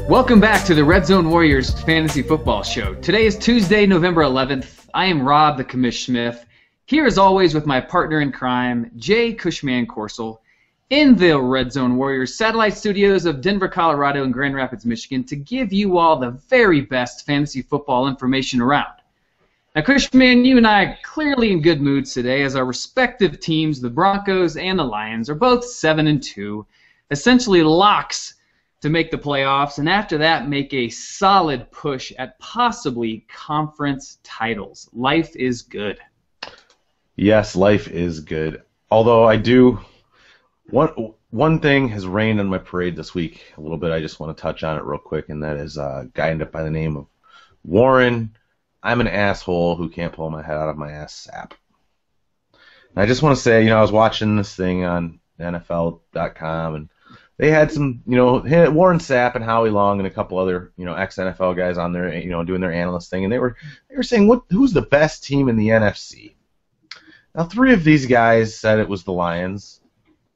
Welcome back to the Red Zone Warriors Fantasy Football Show. Today is Tuesday, November 11th. I am Rob the Commish Smith, here as always with my partner in crime, Jay Cushman Corsel, in the Red Zone Warriors satellite studios of Denver, Colorado and Grand Rapids, Michigan, to give you all the very best fantasy football information around. Now, Cushman, you and I are clearly in good moods today as our respective teams, the Broncos and the Lions, are both 7-2, essentially locks to make the playoffs, and after that make a solid push at possibly conference titles. Life is good. Yes, life is good. Although one thing has rained on my parade this week a little bit. I just want to touch on it real quick, and that is a guy by the name of Warren. I'm an asshole who can't pull my head out of my ass sap. And I just want to say, I was watching this thing on NFL.com, and they had some, Warren Sapp and Howie Long and a couple other, ex-NFL guys on there, doing their analyst thing, and they were saying, who's the best team in the NFC? Now, 3 of these guys said it was the Lions,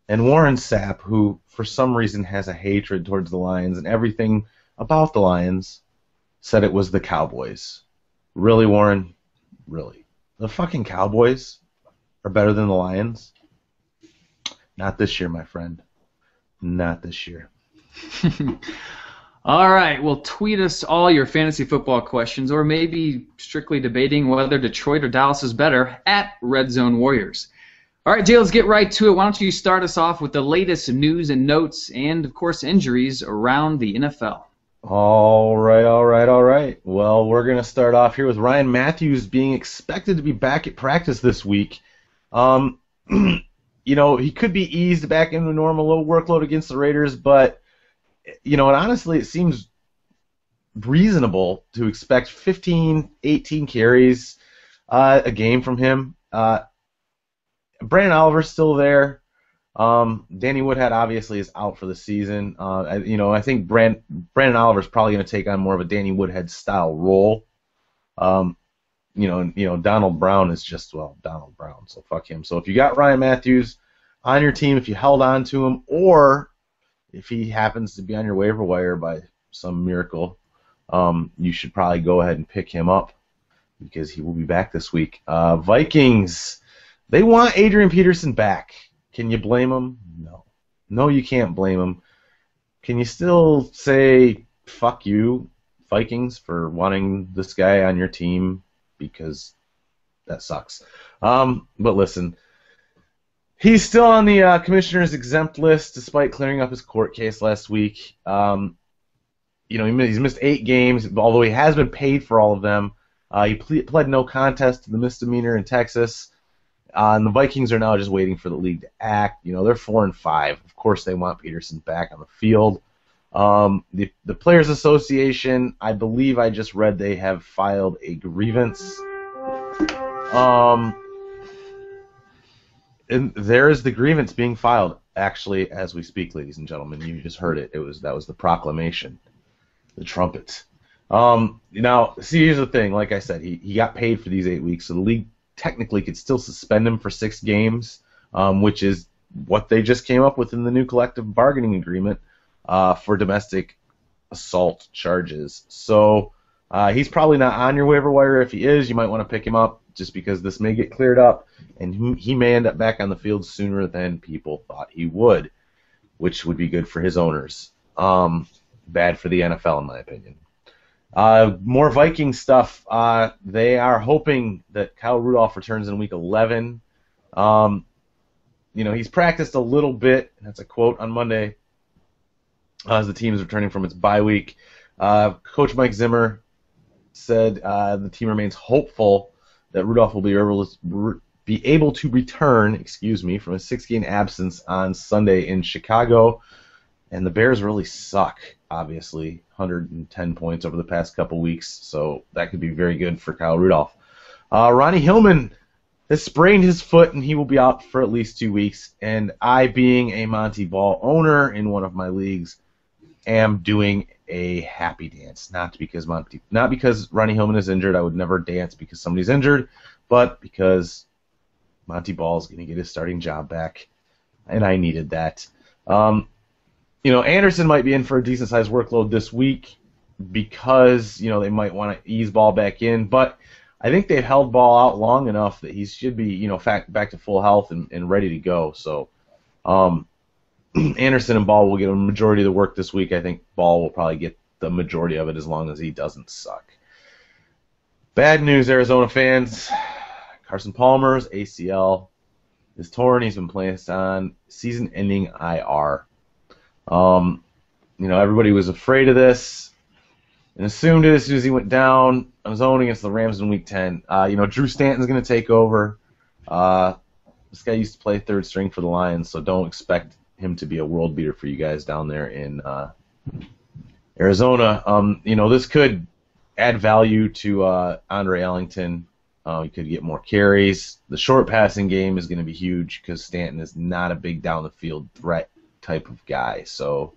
and Warren Sapp, who for some reason has a hatred towards the Lions and everything about the Lions, said it was the Cowboys. Really, Warren? Really? The fucking Cowboys are better than the Lions? Not this year, my friend. Not this year. All right. Well, tweet us all your fantasy football questions, or maybe strictly debating whether Detroit or Dallas is better, at Red Zone Warriors. All right, Jay, let's get right to it. Why don't you start us off with the latest news and notes and, of course, injuries around the NFL. All right. Well, we're going to start off here with Ryan Matthews being expected to be back at practice this week. He could be eased back into a normal low workload against the Raiders, but, and honestly, it seems reasonable to expect 15, 18 carries a game from him. Brandon Oliver's still there. Danny Woodhead obviously is out for the season. I think Brandon Oliver's probably going to take on more of a Danny Woodhead style role. Donald Brown is just, Donald Brown, so fuck him. So if you got Ryan Matthews on your team, if you held on to him, or if he happens to be on your waiver wire by some miracle, you should probably go ahead and pick him up because he will be back this week. Vikings, they want Adrian Peterson back. Can you blame them? No. No, you can't blame them. Can you still say, fuck you, Vikings, for wanting this guy on your team? Because that sucks. But listen, he's still on the commissioner's exempt list despite clearing up his court case last week. He's missed 8 games, although he has been paid for all of them. He pled no contest to the misdemeanor in Texas. And the Vikings are now just waiting for the league to act. They're 4-5. Of course, they want Peterson back on the field. The Players Association, I believe I just read they have filed a grievance. And there is the grievance being filed, actually, as we speak, ladies and gentlemen. You just heard it. That was the proclamation, the trumpet. Now, see, here's the thing. Like I said, he got paid for these 8 weeks, so the league technically could still suspend him for 6 games, which is what they just came up with in the new collective bargaining agreement for domestic assault charges. So he's probably not on your waiver wire. If he is, you might want to pick him up just because this may get cleared up, and he may end up back on the field sooner than people thought he would, which would be good for his owners. Bad for the NFL, in my opinion. More Viking stuff. They are hoping that Kyle Rudolph returns in Week 11. He's practiced a little bit. That's a quote on Monday as the team is returning from its bye week. Coach Mike Zimmer said the team remains hopeful that Rudolph will be able to return, from a 6-game absence on Sunday in Chicago. And the Bears really suck, obviously. 110 points over the past couple weeks, so that could be very good for Kyle Rudolph. Ronnie Hillman has sprained his foot, and he will be out for at least 2 weeks. And I, being a Monty Ball owner in one of my leagues, am doing a happy dance, not because Ronnie Hillman is injured. I would never dance because somebody's injured, but because Monty Ball is going to get his starting job back, and I needed that. Anderson might be in for a decent-sized workload this week because, they might want to ease Ball back in, but I think they've held Ball out long enough that he should be, back to full health and ready to go. So Anderson and Ball will get a majority of the work this week. I think Ball will probably get the majority of it as long as he doesn't suck. Bad news, Arizona fans. Carson Palmer's ACL is torn. He's been placed on season-ending IR. Everybody was afraid of this and assumed it as soon as he went down on his own against the Rams in Week 10. Drew Stanton's going to take over. This guy used to play third string for the Lions, so don't expect him to be a world beater for you guys down there in Arizona. This could add value to Andre Ellington. He could get more carries. The short passing game is going to be huge because Stanton is not a big down-the-field threat type of guy. So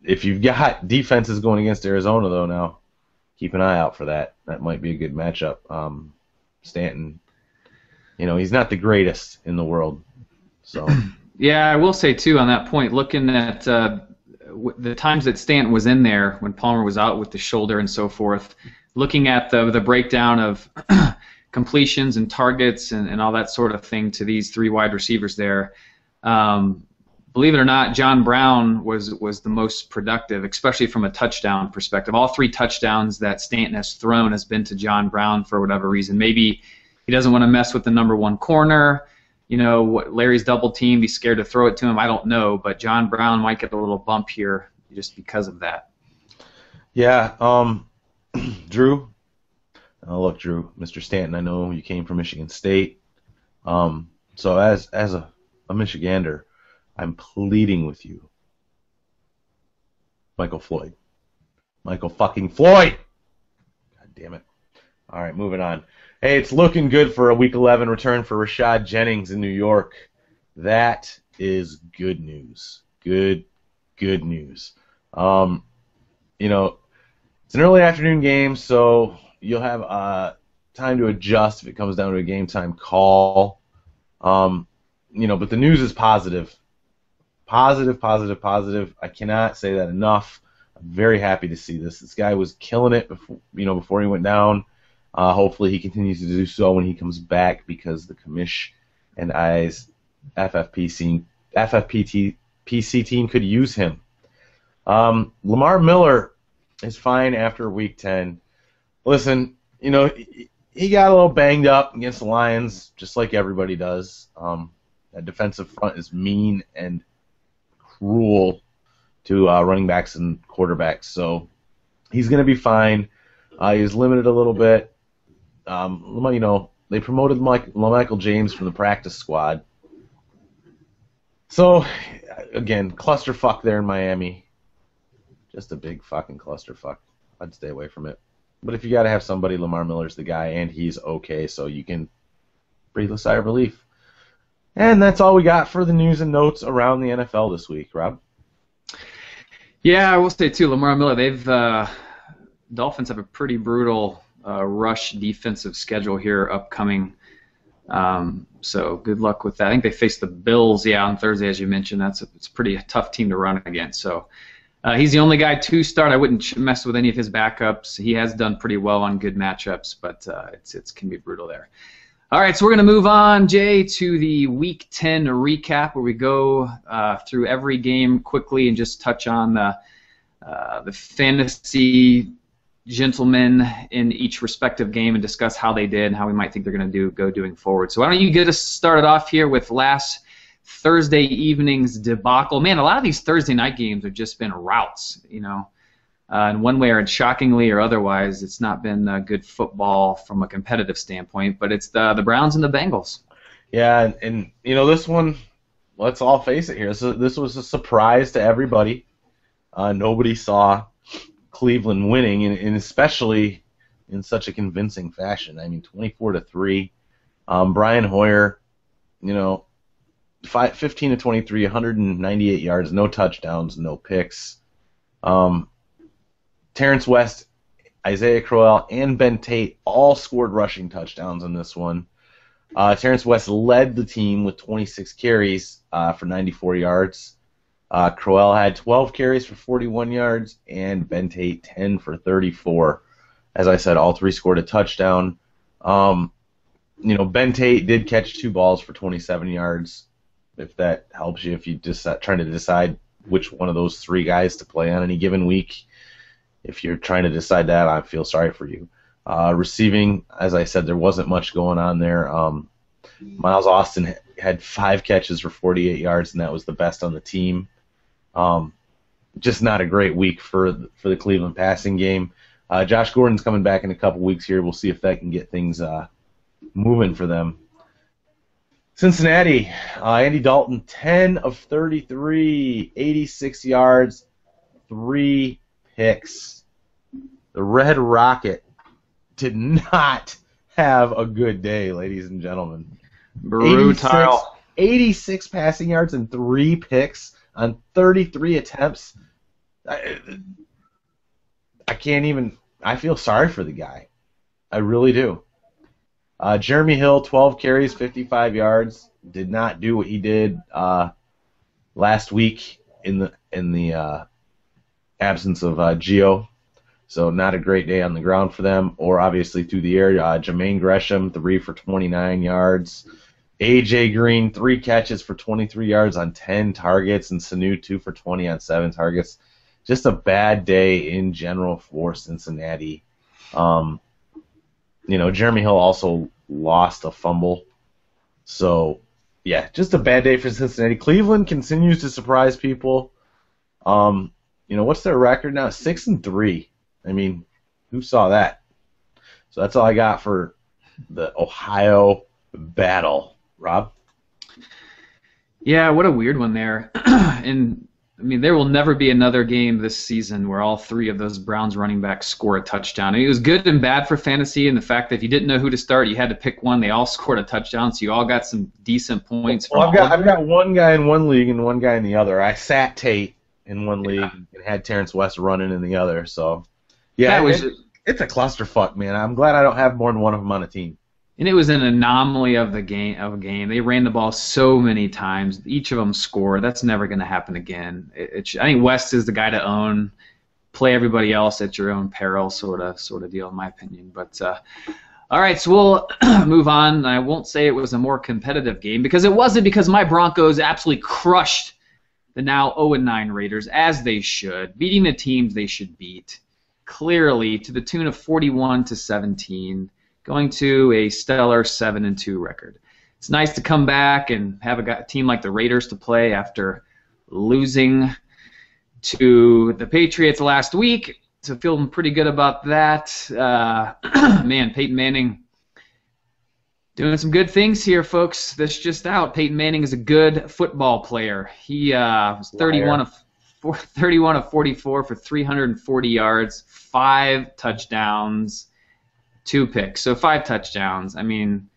if you've got defenses going against Arizona, though, now, keep an eye out for that. That might be a good matchup. Stanton, he's not the greatest in the world. So yeah, I will say, too, on that point, looking at the times that Stanton was in there when Palmer was out with the shoulder and so forth, looking at the breakdown of completions and targets and all that sort of thing to these three wide receivers there, believe it or not, John Brown was the most productive, especially from a touchdown perspective. All three touchdowns that Stanton has thrown has been to John Brown for whatever reason. Maybe he doesn't want to mess with the number one corner. Larry's double teamed. He's scared to throw it to him. I don't know, but John Brown might get a little bump here just because of that. Yeah, Drew. Oh, look, Drew, Mr. Stanton, I know you came from Michigan State. So as a Michigander, I'm pleading with you. Michael Floyd. Michael fucking Floyd! God damn it. All right, moving on. Hey, it's looking good for a Week 11 return for Rashad Jennings in New York. That is good news. Good news. It's an early afternoon game, so you'll have time to adjust if it comes down to a game time call. But the news is positive. Positive. I cannot say that enough. I'm very happy to see this. This guy was killing it before he went down. Hopefully he continues to do so when he comes back because the commish and I's FFPC team could use him. Lamar Miller is fine after Week 10. Listen, he got a little banged up against the Lions, just like everybody does. That defensive front is mean and cruel to running backs and quarterbacks, so he's going to be fine. He was limited a little bit. They promoted Michael James from the practice squad. So, again, clusterfuck there in Miami. Just a big fucking clusterfuck. I'd stay away from it. But if you got to have somebody, Lamar Miller's the guy, and he's okay, so you can breathe a sigh of relief. And that's all we got for the news and notes around the NFL this week, Rob. Yeah, I will say, too, Lamar Miller, Dolphins have a pretty brutal rush defensive schedule here upcoming. So good luck with that. I think they face the Bills, on Thursday, as you mentioned. It's a pretty tough team to run against. So he's the only guy to start. I wouldn't mess with any of his backups. He has done pretty well on good matchups, but it can be brutal there. All right, so we're going to move on, Jay, to the Week 10 recap where we go through every game quickly and just touch on the fantasy gentlemen in each respective game and discuss how they did and how we might think they're going to go doing forward. So why don't you get us started off here with last Thursday evening's debacle. Man, a lot of these Thursday night games have just been routes, in one way or shockingly or otherwise. It's not been good football from a competitive standpoint, but it's the Browns and the Bengals. Yeah, and this one, let's all face it here. So this was a surprise to everybody. Nobody saw Cleveland winning, and especially in such a convincing fashion. I mean, 24-3. Brian Hoyer, 15 to 23, 198 yards, no touchdowns, no picks. Terrence West, Isaiah Crowell, and Ben Tate all scored rushing touchdowns in this one. Terrence West led the team with 26 carries for 94 yards. Crowell had 12 carries for 41 yards, and Ben Tate 10 for 34. As I said, all three scored a touchdown. Ben Tate did catch 2 balls for 27 yards, if that helps you, if you just trying to decide which one of those 3 guys to play on any given week. If you're trying to decide that, I feel sorry for you. Receiving, as I said, there wasn't much going on there. Miles Austin had 5 catches for 48 yards, and that was the best on the team. Just not a great week for the Cleveland passing game. Josh Gordon's coming back in a couple weeks here. We'll see if that can get things moving for them. Cincinnati, Andy Dalton, 10 of 33, 86 yards, 3 picks. The Red Rocket did not have a good day, ladies and gentlemen. Brutal. 86 passing yards and 3 picks on 33 attempts. I can't even. I feel sorry for the guy. I really do. Jeremy Hill, 12 carries, 55 yards. Did not do what he did last week in the absence of Gio. So not a great day on the ground for them, or obviously through the air. Jermaine Gresham, 3 for 29 yards. A.J. Green, 3 catches for 23 yards on 10 targets, and Sanu, 2 for 20 on 7 targets. Just a bad day in general for Cincinnati. Jeremy Hill also lost a fumble. So, yeah, just a bad day for Cincinnati. Cleveland continues to surprise people. What's their record now? 6-3. I mean, who saw that? So that's all I got for the Ohio battle. Rob? Yeah, what a weird one there. And I mean, there will never be another game this season where all 3 of those Browns running backs score a touchdown. I mean, it was good and bad for fantasy, and the fact that if you didn't know who to start, you had to pick one. They all scored a touchdown, so you all got some decent points. Well, I've got one guy in one league and one guy in the other. I sat Tate in one league and had Terrence West running in the other. So, yeah, it's a clusterfuck, man. I'm glad I don't have more than one of them on a team. And it was an anomaly of a game. They ran the ball so many times. Each of them scored. That's never going to happen again. I think West is the guy to own. Play everybody else at your own peril, sort of deal, in my opinion. But all right, so we'll move on. I won't say it was a more competitive game because it wasn't, because my Broncos absolutely crushed the now 0-9 Raiders, as they should, beating the teams they should beat, clearly to the tune of 41-17. Going to a stellar 7-2 record. It's nice to come back and have a team like the Raiders to play after losing to the Patriots last week. So feeling pretty good about that. Man, Peyton Manning doing some good things here, folks. This just out. Peyton Manning is a good football player. He was 31 of 44 for 340 yards, 5 touchdowns. 2 picks, so 5 touchdowns. I mean,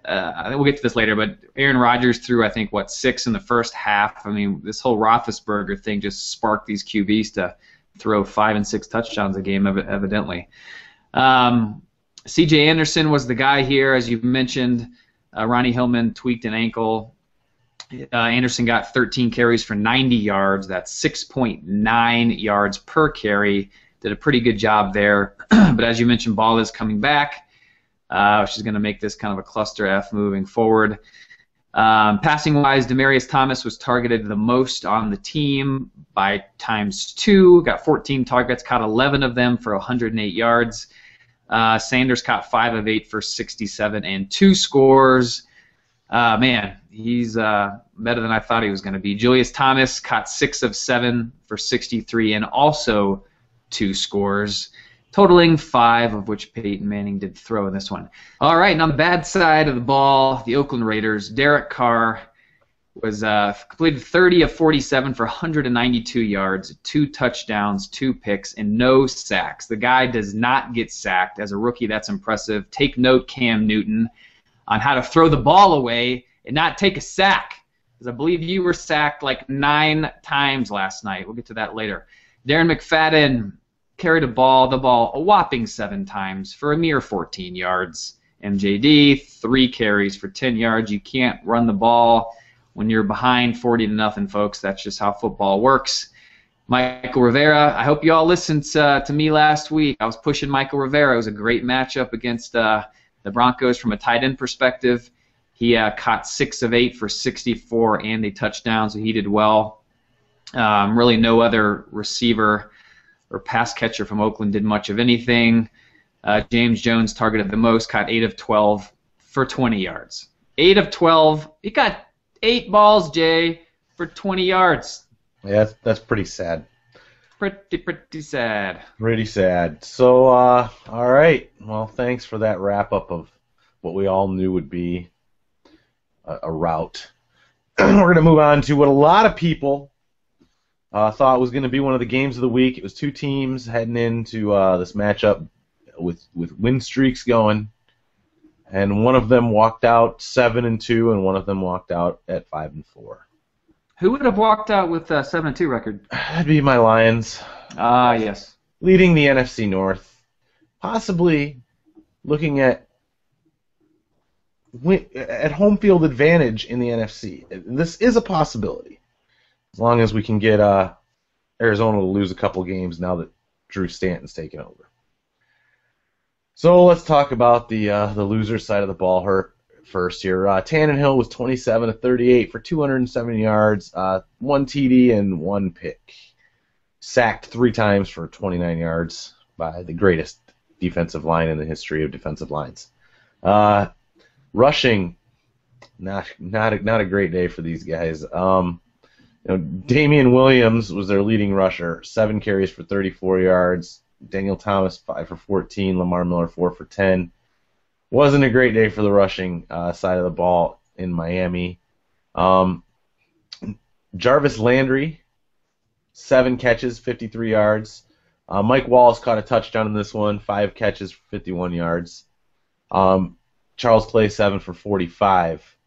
we'll get to this later, but Aaron Rodgers threw, I think, 6 in the first half. I mean, this whole Roethlisberger thing just sparked these QBs to throw 5 and 6 touchdowns a game, evidently. C.J. Anderson was the guy here, as you've mentioned. Ronnie Hillman tweaked an ankle. Anderson got 13 carries for 90 yards. That's 6.9 yards per carry. Did a pretty good job there. But as you mentioned, Ball is coming back, which is going to make this kind of a cluster F moving forward. Passing-wise, Demaryius Thomas was targeted the most on the team by ×2. Got 14 targets, caught 11 of them for 108 yards. Sanders caught 5 of 8 for 67 and 2 scores. Man, he's better than I thought he was going to be. Julius Thomas caught 6 of 7 for 63 and also 2 scores, totaling 5, of which Peyton Manning did throw in this one. All right, and on the bad side of the ball, the Oakland Raiders, Derek Carr was completed 30 of 47 for 192 yards, 2 touchdowns, 2 picks, and no sacks. The guy does not get sacked. As a rookie, that's impressive. Take note, Cam Newton, on how to throw the ball away and not take a sack. because I believe you were sacked like 9 times last night. We'll get to that later. Darren McFadden carried the ball a whopping 7 times for a mere 14 yards. MJD, 3 carries for 10 yards. You can't run the ball when you're behind 40-0, folks. That's just how football works. Michael Rivera, I hope you all listened to me last week. I was pushing Michael Rivera. It was a great matchup against the Broncos from a tight end perspective. He caught 6 of 8 for 64 and a touchdown, so he did well. Really no other receiver or pass catcher from Oakland did much of anything. James Jones targeted the most, caught 8 of 12 for 20 yards. 8 of 12. He got 8 balls, Jay, for 20 yards. Yeah, that's pretty sad. Pretty sad. Pretty sad. So, all right. Well, thanks for that wrap-up of what we all knew would be a rout. We're going to move on to what a lot of people thought was going to be one of the games of the week. It was 2 teams heading into this matchup with win streaks going, and one of them walked out 7-2, and one of them walked out at 5-4. Who would have walked out with a 7-2 record? That'd be my Lions. Ah, yes. Leading the NFC North, possibly looking at home field advantage in the NFC. This is a possibility, as long as we can get Arizona to lose a couple games now that Drew Stanton's taken over. So let's talk about the loser side of the ball first here. Tannehill was 27 of 38 for 270 yards, 1 TD and 1 pick. Sacked 3 times for 29 yards by the greatest defensive line in the history of defensive lines. Rushing, not a great day for these guys. Damian Williams was their leading rusher, 7 carries for 34 yards. Daniel Thomas 5 for 14. Lamar Miller 4 for 10. Wasn't a great day for the rushing side of the ball in Miami. Jarvis Landry, 7 catches, 53 yards. Mike Wallace caught a touchdown in this one, 5 catches for 51 yards. Charles Clay 7 for 45.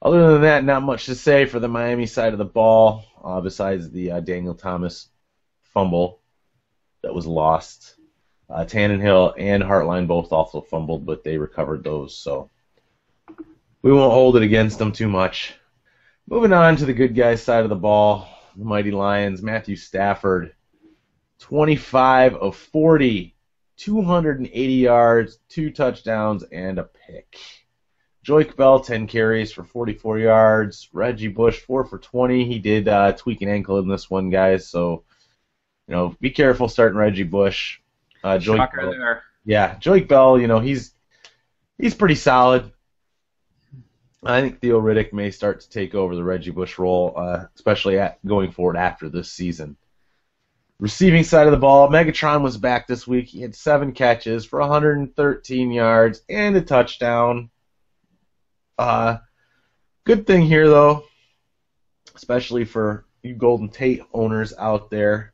Other than that, not much to say for the Miami side of the ball, besides the Daniel Thomas fumble that was lost. Tannehill and Hartline both also fumbled, but they recovered those, so we won't hold it against them too much. Moving on to the good guys side of the ball, the mighty Lions. Matthew Stafford, 25 of 40, 280 yards, 2 touchdowns, and a pick. Joique Bell, 10 carries for 44 yards. Reggie Bush, 4 for 20. He did tweak an ankle in this one, guys, so be careful starting Reggie Bush. Joique Bell, there. Yeah, Joique Bell, he's pretty solid. I think Theo Riddick may start to take over the Reggie Bush role, especially going forward after this season. Receiving side of the ball, Megatron was back this week. He had 7 catches for 113 yards and a touchdown. Good thing here, though, especially for you Golden Tate owners out there.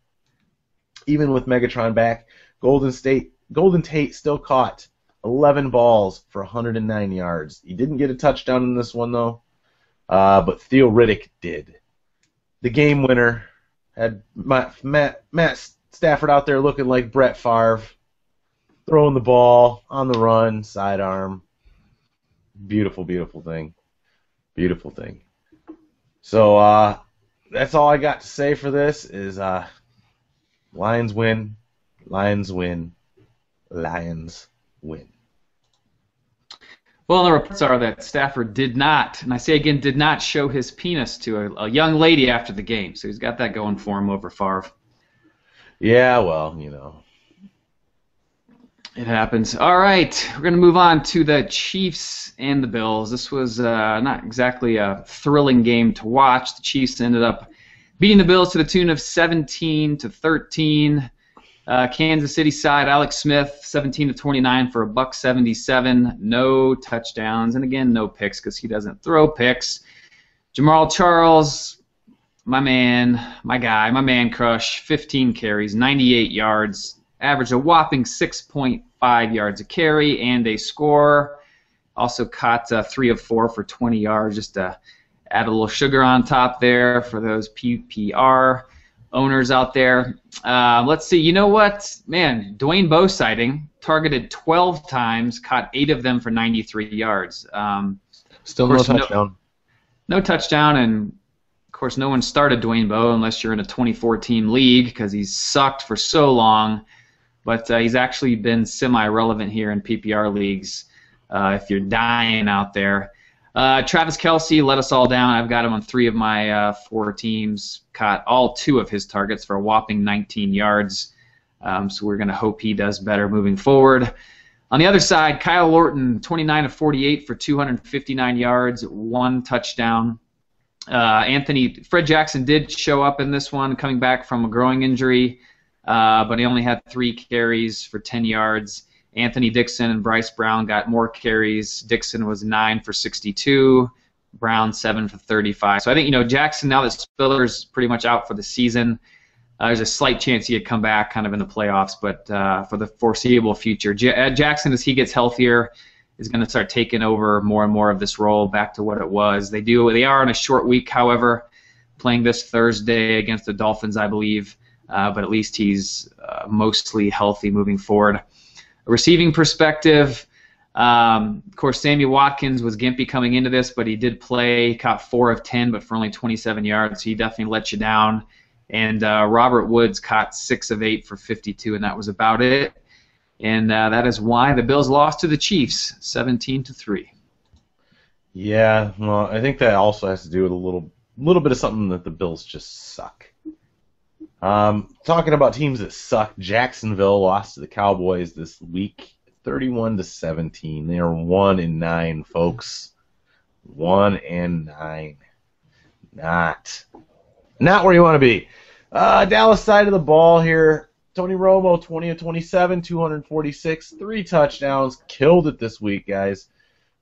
Even with Megatron back, Golden Tate still caught 11 balls for 109 yards. He didn't get a touchdown in this one, though, but Theo Riddick did. The game winner had Matt Stafford out there looking like Brett Favre, throwing the ball on the run, sidearm. Beautiful, beautiful thing. Beautiful thing. So that's all I got to say for this is Lions win, Lions win, Lions win. Well, the reports are that Stafford did not, and I say again, did not show his penis to a young lady after the game. So he's got that going for him over Favre. Yeah, well, It happens. All right, we're going to move on to the Chiefs and the Bills. This was not exactly a thrilling game to watch. The Chiefs ended up beating the Bills to the tune of 17-13. Kansas City side, Alex Smith, 17-29 for $177. No touchdowns, and again, no picks because he doesn't throw picks. Jamal Charles, my man, my guy, my man crush, 15 carries, 98 yards, averaged a whopping 6.5 yards a carry and a score. Also caught 3 of 4 for 20 yards. Just a Add a little sugar on top there for those PPR owners out there. Let's see. You know what? Man, Dwayne Bowe sighting, targeted 12 times, caught 8 of them for 93 yards. Still no touchdown. No touchdown, and of course no one started Dwayne Bowe unless you're in a 24-team league because he's sucked for so long. But he's actually been semi-relevant here in PPR leagues if you're dying out there. Travis Kelce let us all down. I've got him on 3 of my 4 teams. Caught all 2 of his targets for a whopping 19 yards. So we're going to hope he does better moving forward. On the other side, Kyle Orton, 29 of 48 for 259 yards, 1 touchdown. Fred Jackson did show up in this one, coming back from a growing injury, but he only had 3 carries for 10 yards. Anthony Dixon and Bryce Brown got more carries. Dixon was 9 for 62, Brown 7 for 35. So I think, Jackson, now that Spiller's pretty much out for the season, there's a slight chance he could come back kind of in the playoffs, but for the foreseeable future, Jackson, as he gets healthier, is going to start taking over more and more of this role back to what it was. They are on a short week, however, playing this Thursday against the Dolphins, I believe, but at least he's mostly healthy moving forward. A receiving perspective, of course, Sammy Watkins was gimpy coming into this, but he did play, caught 4 of 10, but for only 27 yards, so he definitely let you down. And Robert Woods caught 6 of 8 for 52, and that was about it. And that is why the Bills lost to the Chiefs, 17-3. Yeah, well, I think that also has to do with a little bit of something that the Bills just suck. Talking about teams that suck, Jacksonville lost to the Cowboys this week, 31-17. They are 1-9, folks. 1-9. Not where you want to be. Dallas side of the ball here. Tony Romo, 20 of 27, 246, 3 touchdowns. Killed it this week, guys.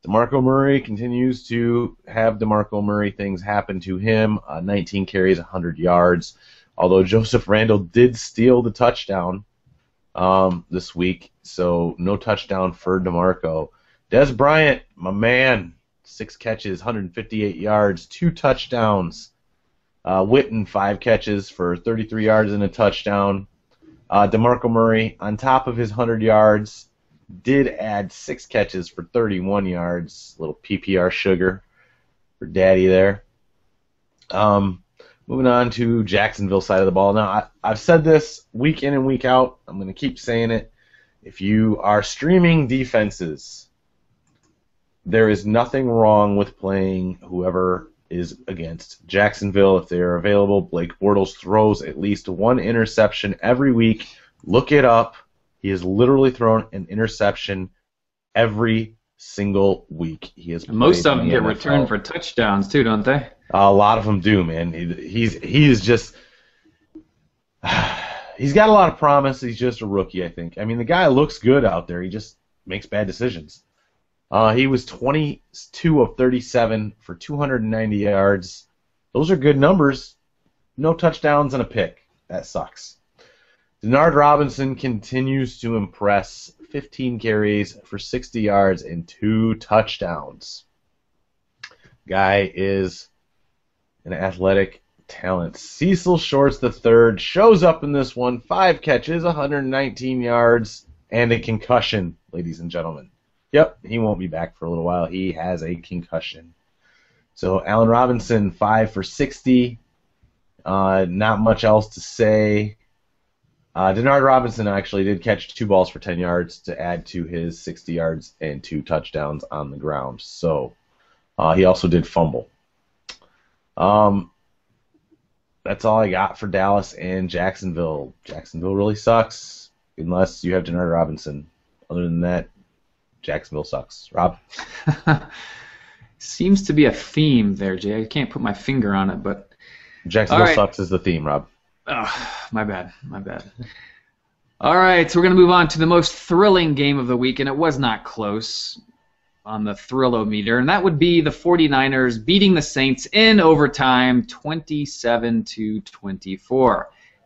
DeMarco Murray continues to have DeMarco Murray things happen to him. 19 carries, 100 yards. Although Joseph Randle did steal the touchdown this week, so no touchdown for DeMarco. Des Bryant, my man, 6 catches, 158 yards, 2 touchdowns. Witten, 5 catches for 33 yards and a touchdown. DeMarco Murray, on top of his 100 yards, did add 6 catches for 31 yards. Little PPR sugar for Daddy there. Moving on to Jacksonville side of the ball. Now, I've said this week in and week out. I'm going to keep saying it. If you are streaming defenses, there is nothing wrong with playing whoever is against Jacksonville. If they are available, Blake Bortles throws at least 1 interception every week. Look it up. He has literally thrown an interception every single week. He has. Most of them get returned for touchdowns too, don't they? A lot of them do, man. He's just he's got a lot of promise. He's just a rookie, I think. I mean, the guy looks good out there. He just makes bad decisions. He was 22 of 37 for 290 yards. Those are good numbers. No touchdowns and a pick. That sucks. Denard Robinson continues to impress. 15 carries for 60 yards and 2 touchdowns. Guy is an athletic talent. Cecil Shorts III shows up in this one. 5 catches, 119 yards, and a concussion, ladies and gentlemen. Yep, he won't be back for a little while. He has a concussion. So Allen Robinson, 5 for 60. Not much else to say. Denard Robinson actually did catch 2 balls for 10 yards to add to his 60 yards and 2 touchdowns on the ground. So he also did fumble. That's all I got for Dallas and Jacksonville. Jacksonville really sucks unless you have Denard Robinson. Other than that, Jacksonville sucks. Rob? Seems to be a theme there, Jay. I can't put my finger on it, but Jacksonville sucks is the theme, Rob. Oh, my bad. All right, so we're going to move on to the most thrilling game of the week, and it was not close on the thrill-o-meter, and that would be the 49ers beating the Saints in overtime, 27-24.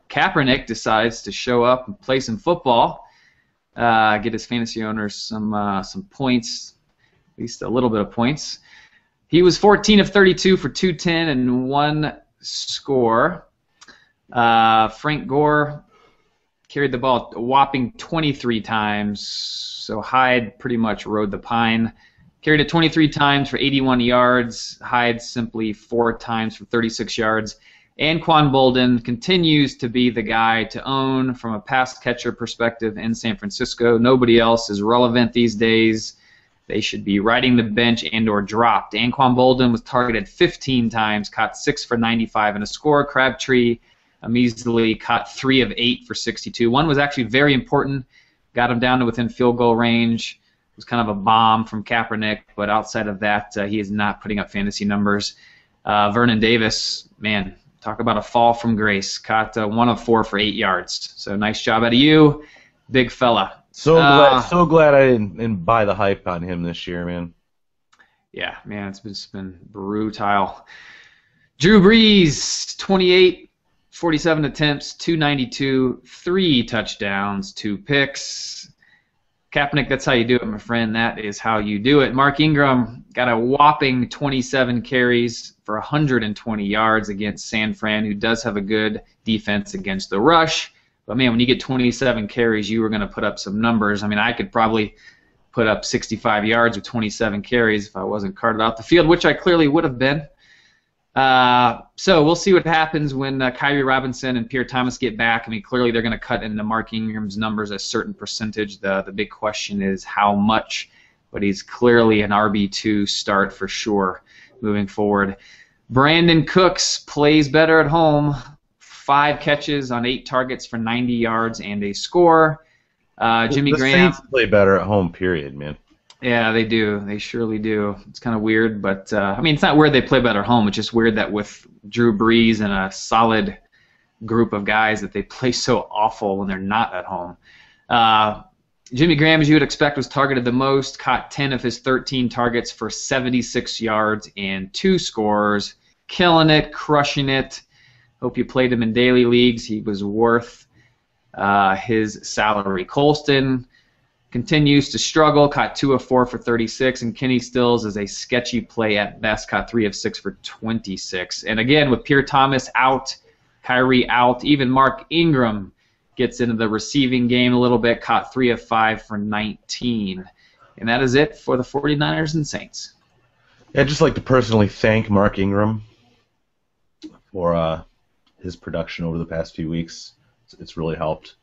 Kaepernick decides to show up and play some football, get his fantasy owners some points, at least a little bit of points. He was 14 of 32 for 210 and 1 score. Frank Gore carried the ball a whopping 23 times, so Hyde pretty much rode the pine. Carried it 23 times for 81 yards. Hyde simply 4 times for 36 yards. Anquan Boldin continues to be the guy to own from a pass catcher perspective in San Francisco. Nobody else is relevant these days. They should be riding the bench and or dropped. Anquan Boldin was targeted 15 times, caught 6 for 95 and a score. Crabtree measly caught 3 of 8 for 62. One was actually very important, got him down to within field goal range. It was kind of a bomb from Kaepernick, but outside of that, he is not putting up fantasy numbers. Vernon Davis, man, talk about a fall from grace. Caught 1 of 4 for 8 yards. So nice job out of you, big fella. So glad I didn't buy the hype on him this year, man. Yeah, man, it's been brutal. Drew Brees, 28, 47 attempts, 292, 3 touchdowns, 2 picks. Kaepernick, that's how you do it, my friend. That is how you do it. Mark Ingram got a whopping 27 carries for 120 yards against San Fran, who does have a good defense against the rush. But, man, when you get 27 carries, you were going to put up some numbers. I mean, I could probably put up 65 yards with 27 carries if I wasn't carted off the field, which I clearly would have been. So we'll see what happens when Kyrie Robinson and Pierre Thomas get back. I mean, clearly they're going to cut into Mark Ingram's numbers a certain percentage. The big question is how much, but he's clearly an RB2 start for sure moving forward. Brandon Cooks plays better at home. 5 catches on 8 targets for 90 yards and a score. Jimmy Graham. The Saints play better at home, period, man. Yeah, they do. They surely do. It's kind of weird, but I mean, it's not weird they play better at home. It's just weird that with Drew Brees and a solid group of guys that they play so awful when they're not at home. Jimmy Graham, as you would expect, was targeted the most, caught 10 of his 13 targets for 76 yards and 2 scores. Killing it, crushing it. Hope you played him in daily leagues. He was worth his salary. Colston continues to struggle, caught 2 of 4 for 36, and Kenny Stills is a sketchy play at best, caught 3 of 6 for 26. And again, with Pierre Thomas out, Kyrie out, even Mark Ingram gets into the receiving game a little bit, caught 3 of 5 for 19. And that is it for the 49ers and Saints. Yeah, I'd just like to personally thank Mark Ingram for his production over the past few weeks. It's really helped,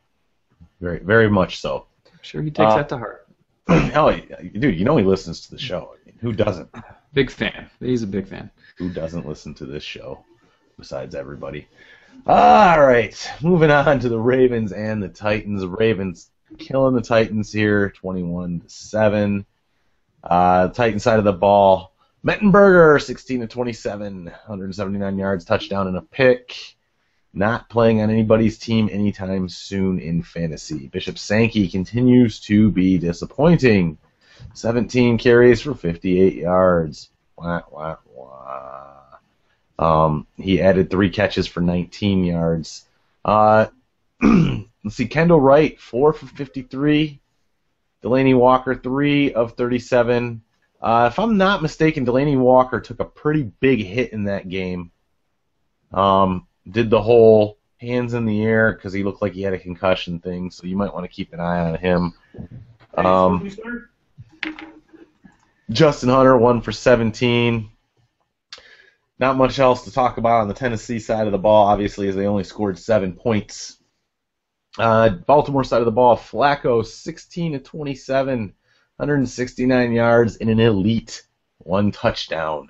very, very much so. I'm sure he takes that to heart. Hell, dude, you know he listens to the show. I mean, who doesn't? Big fan. He's a big fan. Who doesn't listen to this show besides everybody? All right, moving on to the Ravens and the Titans. Ravens killing the Titans here, 21-7. Titan side of the ball, Mettenberger, 16 of 27, 179 yards, touchdown and a pick. Not playing on anybody's team anytime soon in fantasy. Bishop Sankey continues to be disappointing. 17 carries for 58 yards. Wah, wah, wah. He added 3 catches for 19 yards. Let's see, Kendall Wright, 4 for 53. Delaney Walker, 3 of 37. If I'm not mistaken, Delaney Walker took a pretty big hit in that game. Did the whole hands in the air because he looked like he had a concussion thing, so you might want to keep an eye on him. Justin Hunter, 1 for 17. Not much else to talk about on the Tennessee side of the ball, obviously, as they only scored 7 points. Baltimore side of the ball, Flacco, 16 of 27, 169 yards, and an elite 1 touchdown.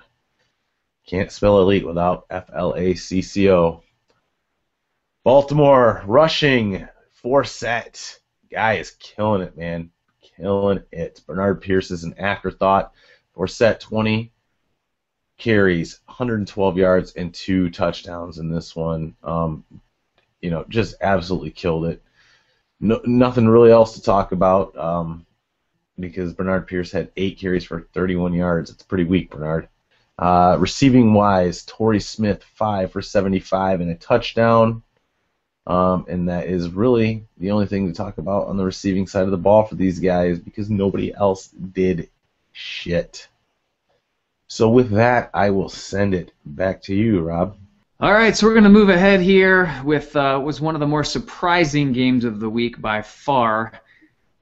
Can't spell elite without Flacco. Baltimore rushing, Forsett. Guy is killing it, man. Killing it. Bernard Pierce is an afterthought. Forsett, 20 carries, 112 yards, and 2 touchdowns in this one. Just absolutely killed it. Nothing really else to talk about because Bernard Pierce had 8 carries for 31 yards. It's pretty weak, Bernard. Receiving wise, Torrey Smith, 5 for 75 and a touchdown. And that is really the only thing to talk about on the receiving side of the ball for these guys because nobody else did shit. So with that, I will send it back to you, Rob. All right, so we're going to move ahead here with was one of the more surprising games of the week by far.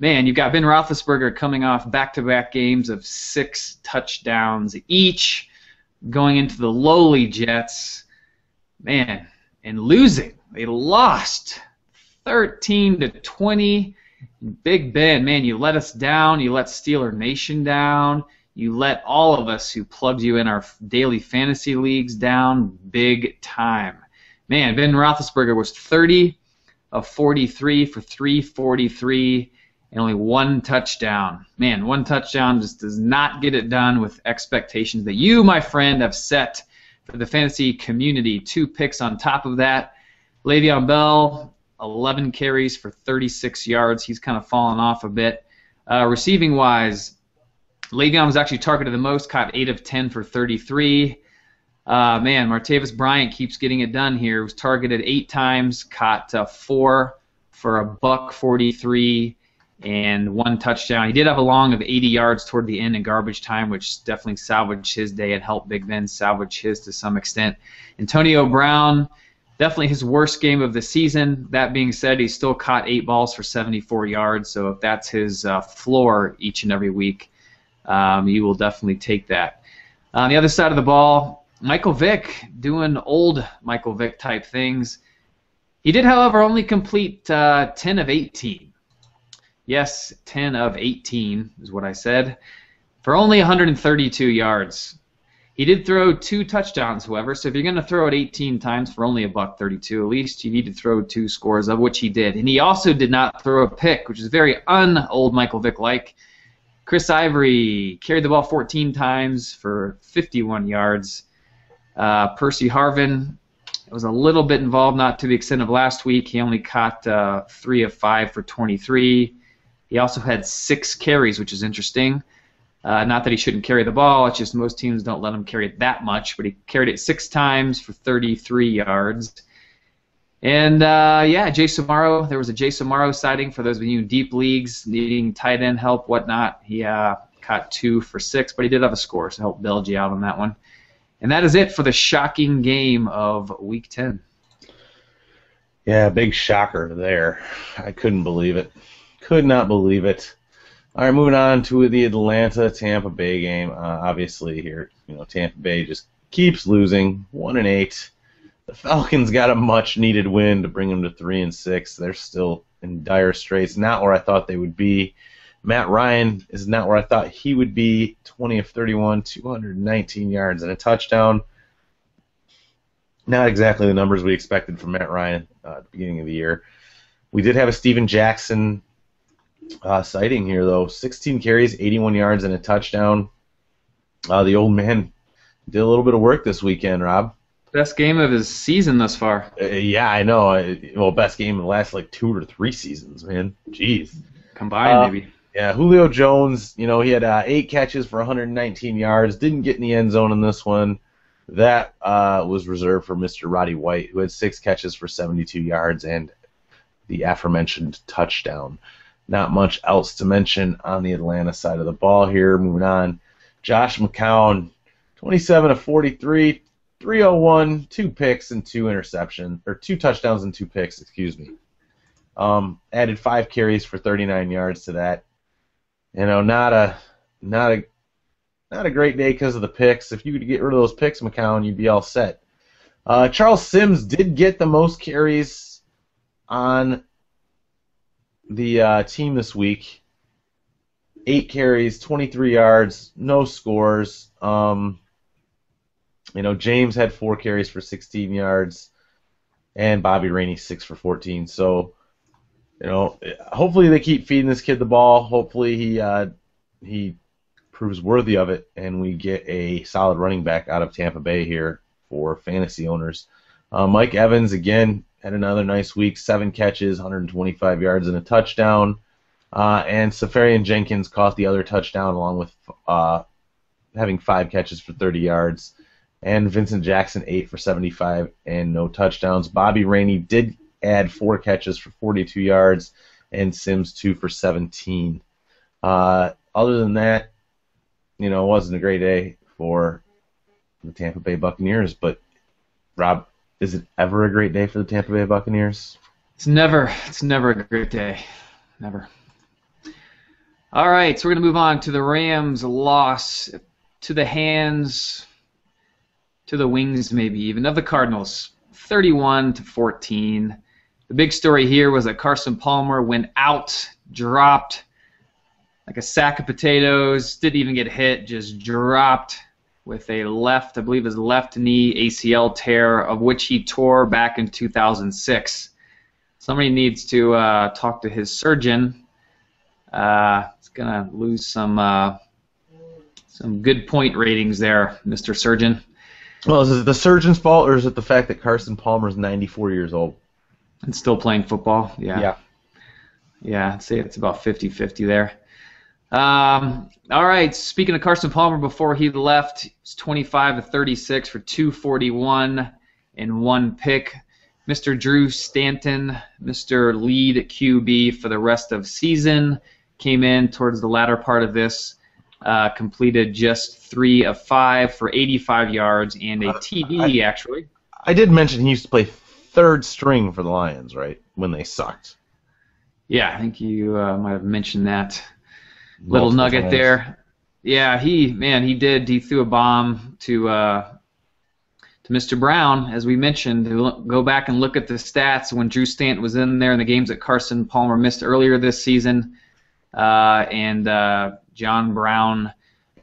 Man, you've got Ben Roethlisberger coming off back-to-back games of 6 touchdowns each, going into the lowly Jets. Man, and losing. They lost 13-20. Big Ben, man, you let us down. You let Steeler Nation down. You let all of us who plugged you in our daily fantasy leagues down big time. Man, Ben Roethlisberger was 30 of 43 for 343 and only 1 touchdown. Man, 1 touchdown just does not get it done with expectations that you, my friend, have set for the fantasy community. 2 picks on top of that. Le'Veon Bell, 11 carries for 36 yards. He's kind of fallen off a bit. Receiving-wise, Le'Veon was actually targeted the most, caught 8 of 10 for 33. Man, Martavis Bryant keeps getting it done here. Was targeted 8 times, caught 4 for $143 and 1 touchdown. He did have a long of 80 yards toward the end in garbage time, which definitely salvaged his day and helped Big Ben salvage his to some extent. Antonio Brown, definitely his worst game of the season. That being said, he still caught 8 balls for 74 yards, so if that's his floor each and every week, you will definitely take that. On the other side of the ball, Michael Vick doing old Michael Vick type things. He did, however, only complete 10 of 18. Yes, 10 of 18 is what I said, for only 132 yards. He did throw 2 touchdowns, however, so if you're going to throw it 18 times for only $132, at least you need to throw 2 scores, of which he did. And he also did not throw a pick, which is very un-old Michael Vick-like. Chris Ivory carried the ball 14 times for 51 yards. Percy Harvin was a little bit involved, not to the extent of last week. He only caught 3 of 5 for 23. He also had 6 carries, which is interesting. Not that he shouldn't carry the ball, it's just most teams don't let him carry it that much, but he carried it 6 times for 33 yards. And, yeah, Jason Morrow, there was a Jason Morrow sighting for those of you in deep leagues needing tight end help, whatnot. He caught 2 for 6, but he did have a score, so helped bail you out on that one. And that is it for the shocking game of Week 10. Yeah, big shocker there. I couldn't believe it. Could not believe it. All right, moving on to the Atlanta-Tampa Bay game. Obviously here, Tampa Bay just keeps losing, 1-8. The Falcons got a much-needed win to bring them to 3-6. They're still in dire straits, not where I thought they would be. Matt Ryan is not where I thought he would be. 20 of 31, 219 yards and a touchdown. Not exactly the numbers we expected from Matt Ryan at the beginning of the year. We did have a Steven Jackson sighting here, though. 16 carries, 81 yards, and a touchdown. The old man did a little bit of work this weekend, Rob. Best game of his season thus far. Yeah, I know. Well, best game in the last, 2 or 3 seasons, man. Jeez. Combined, maybe. Yeah, Julio Jones, he had 8 catches for 119 yards. Didn't get in the end zone in this one. That was reserved for Mr. Roddy White, who had 6 catches for 72 yards and the aforementioned touchdown. Not much else to mention on the Atlanta side of the ball here. Moving on, Josh McCown, 27 of 43, 301, 2 picks and 2 interceptions, or 2 touchdowns and 2 picks, excuse me. Added 5 carries for 39 yards to that. Not a great day because of the picks. If you could get rid of those picks, McCown, you'd be all set. Charles Sims did get the most carries on the team this week. 8 carries, 23 yards, no scores. James had 4 carries for 16 yards, and Bobby Rainey 6 for 14. So, hopefully they keep feeding this kid the ball. Hopefully he proves worthy of it, and we get a solid running back out of Tampa Bay here for fantasy owners. Mike Evans, again, had another nice week, 7 catches, 125 yards, and a touchdown. And Safarian Jenkins caught the other touchdown along with having 5 catches for 30 yards. And Vincent Jackson, 8 for 75 and no touchdowns. Bobby Rainey did add 4 catches for 42 yards, and Sims 2 for 17. Other than that, it wasn't a great day for the Tampa Bay Buccaneers. But, Rob, is it ever a great day for the Tampa Bay Buccaneers? It's never a great day. Never. All right, so we're going to move on to the Rams' loss to the hands, to the wings maybe even, of the Cardinals, 31-14. The big story here was that Carson Palmer went out, dropped like a sack of potatoes, didn't even get hit, just dropped with a left, I believe his left knee ACL tear, of which he tore back in 2006. Somebody needs to talk to his surgeon. It's going to lose some good point ratings there, Mr. Surgeon. Well, is it the surgeon's fault, or is it the fact that Carson Palmer is 94 years old? And still playing football? Yeah. Yeah, I'd say it's about 50-50 there. All right, speaking of Carson Palmer, before he left, it was 25-36 for 241 and 1 pick. Mr. Drew Stanton, Mr. Lead QB for the rest of season, came in towards the latter part of this, completed just 3 of 5 for 85 yards and a TD, actually. I did mention he used to play third string for the Lions, right, when they sucked. Yeah, I think you might have mentioned that little nugget there. Yeah, he did. He threw a bomb to Mr. Brown, as we mentioned. Go back and look at the stats when Drew Stanton was in there in the games that Carson Palmer missed earlier this season, and John Brown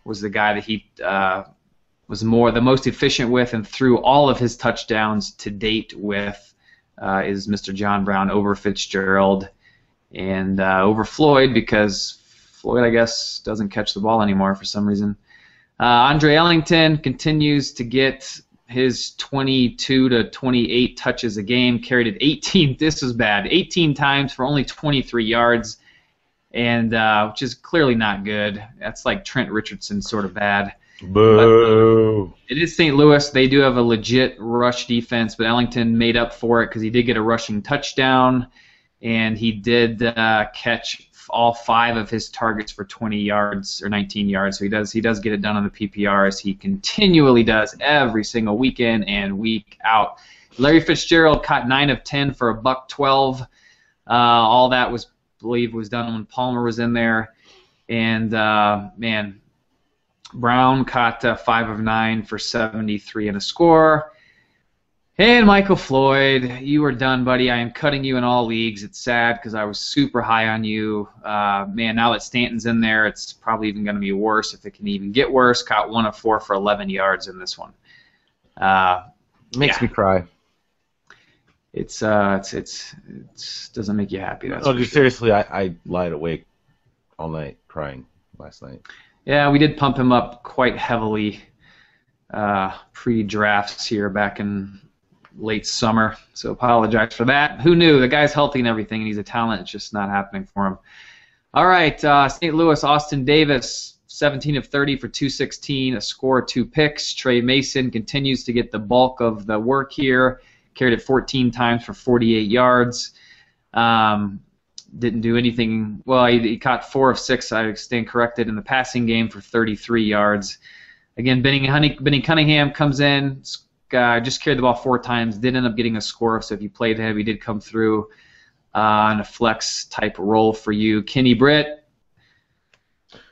was the guy that he was the most efficient with and threw all of his touchdowns to date with is Mr. John Brown over Fitzgerald and over Floyd, because Floyd, I guess, doesn't catch the ball anymore for some reason. Andre Ellington continues to get his 22 to 28 touches a game, carried it 18. This is bad. 18 times for only 23 yards, and which is clearly not good. That's like Trent Richardson sort of bad. Boo. It is St. Louis. They do have a legit rush defense, but Ellington made up for it because he did get a rushing touchdown, and he did catch all 5 of his targets for 20 yards or 19 yards. So he does get it done on the PPR, as he continually does every single week in and week out. Larry Fitzgerald caught 9 of 10 for $112. All that was done when Palmer was in there, and Brown caught 5 of 9 for 73 and a score. And Michael Floyd, you are done, buddy. I am cutting you in all leagues. It's sad because I was super high on you. Now that Stanton's in there, it's probably even going to be worse, if it can even get worse. Caught 1 of 4 for 11 yards in this one. Makes me cry. It doesn't make you happy. That's for sure. Seriously, I lied awake all night crying last night. Yeah, we did pump him up quite heavily pre-drafts here back in late summer, so apologize for that. Who knew? The guy's healthy and everything, and he's a talent. It's just not happening for him. All right, St. Louis, Austin Davis, 17 of 30 for 216, a score, 2 picks. Trey Mason continues to get the bulk of the work here. Carried it 14 times for 48 yards. Didn't do anything. Well, he caught 4 of 6, I stand corrected, in the passing game for 33 yards. Again, Benny Cunningham comes in, just carried the ball 4 times, did end up getting a score, so if you played him, he did come through on a flex-type role for you. Kenny Britt.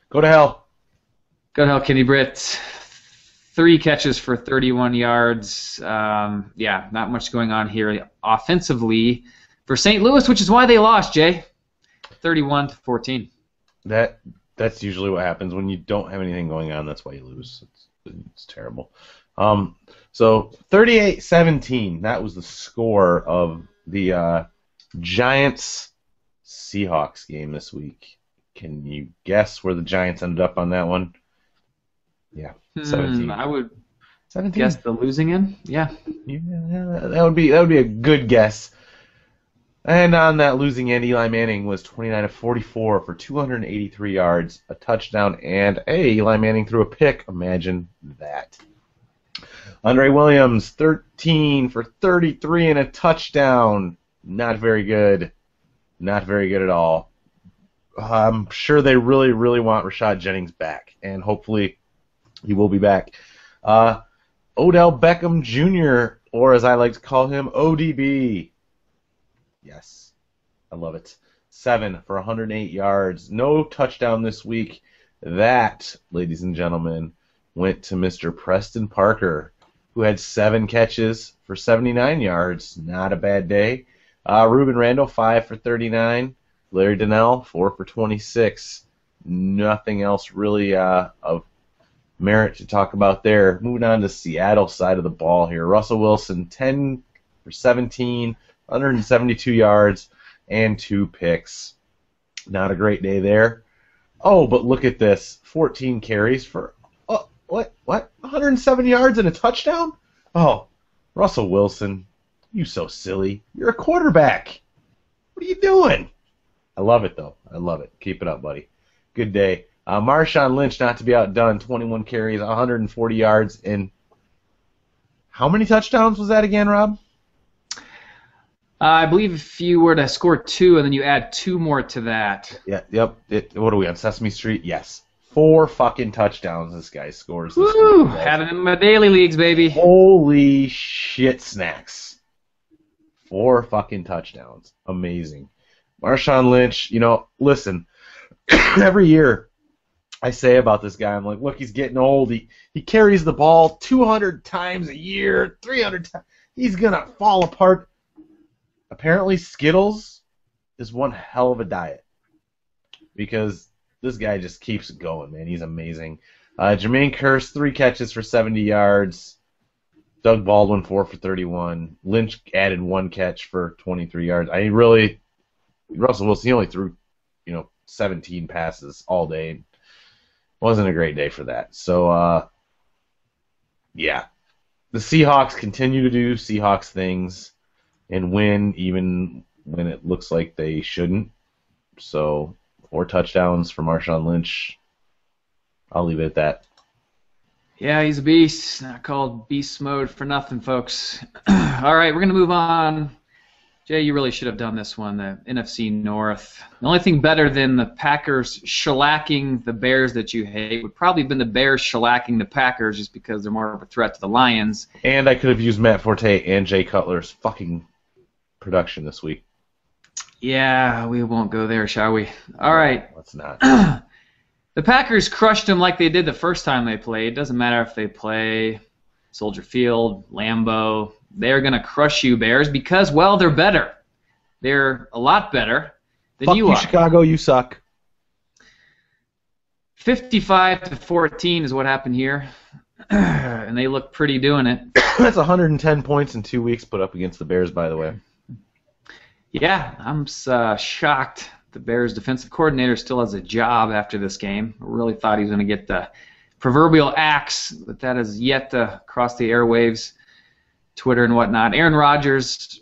Go to hell. Go to hell, Kenny Britt. 3 catches for 31 yards. Not much going on here offensively for St. Louis, which is why they lost, Jay. 31-14. That's usually what happens when you don't have anything going on. That's why you lose. It's terrible. So 38-17. That was the score of the Giants-Seahawks game this week. Can you guess where the Giants ended up on that one? Yeah, 17. I would 17. guess the losing end. Yeah, that would be a good guess. And on that losing end, Eli Manning was 29 of 44 for 283 yards, a touchdown, and Eli Manning threw a pick. Imagine that. Andre Williams, 13 for 33 and a touchdown. Not very good. Not very good at all. I'm sure they really, really want Rashad Jennings back, and hopefully He will be back. Odell Beckham Jr., or as I like to call him, ODB. Yes, I love it. 7 for 108 yards. No touchdown this week. That, ladies and gentlemen, went to Mr. Preston Parker, who had 7 catches for 79 yards. Not a bad day. Ruben Randall, 5 for 39. Larry Donnell, 4 for 26. Nothing else really of merit to talk about there. Moving on to Seattle side of the ball here. Russell Wilson, 10 for 17, 172 yards, and 2 picks. Not a great day there. Oh, but look at this. 14 carries for, what? 107 yards and a touchdown? Oh, Russell Wilson, you so silly. You're a quarterback. What are you doing? I love it, though. I love it. Keep it up, buddy. Good day. Marshawn Lynch, not to be outdone, 21 carries, 140 yards, and how many touchdowns was that again, Rob? I believe if you were to score 2 and then you add 2 more to that. Yeah, yep. What are we on, Sesame Street? Yes. 4 fucking touchdowns this guy scores. This Woo! Had him in my daily leagues, baby. Holy shit snacks. 4 fucking touchdowns. Amazing. Marshawn Lynch, listen, every year I say about this guy, I'm like, look, he's getting old. He carries the ball 200 times a year, 300 times. He's going to fall apart. Apparently, Skittles is one hell of a diet because this guy just keeps going, man. He's amazing. Jermaine Kearse, 3 catches for 70 yards. Doug Baldwin, 4 for 31. Lynch added 1 catch for 23 yards. Russell Wilson, he only threw, 17 passes all day. Wasn't a great day for that. So, yeah. The Seahawks continue to do Seahawks things and win even when it looks like they shouldn't. So, 4 touchdowns for Marshawn Lynch. I'll leave it at that. Yeah, he's a beast. Not called beast mode for nothing, folks. All right, we're going to move on. Jay, you really should have done this one, the NFC North. The only thing better than the Packers shellacking the Bears that you hate would probably have been the Bears shellacking the Packers just because they're more of a threat to the Lions. And I could have used Matt Forte and Jay Cutler's fucking production this week. Yeah, we won't go there, shall we? All right. Let's not. The Packers crushed them like they did the first time they played. Doesn't matter if they play Soldier Field, Lambeau. They're going to crush you, Bears, because, well, they're better. They're a lot better than Fuck you are. Chicago, you suck. 55-14 is what happened here, and they look pretty doing it. That's 110 points in 2 weeks put up against the Bears, by the way. Yeah, I'm shocked the Bears defensive coordinator still has a job after this game. I really thought he was going to get the proverbial axe, but that is yet to cross the airwaves, Twitter and whatnot. Aaron Rodgers,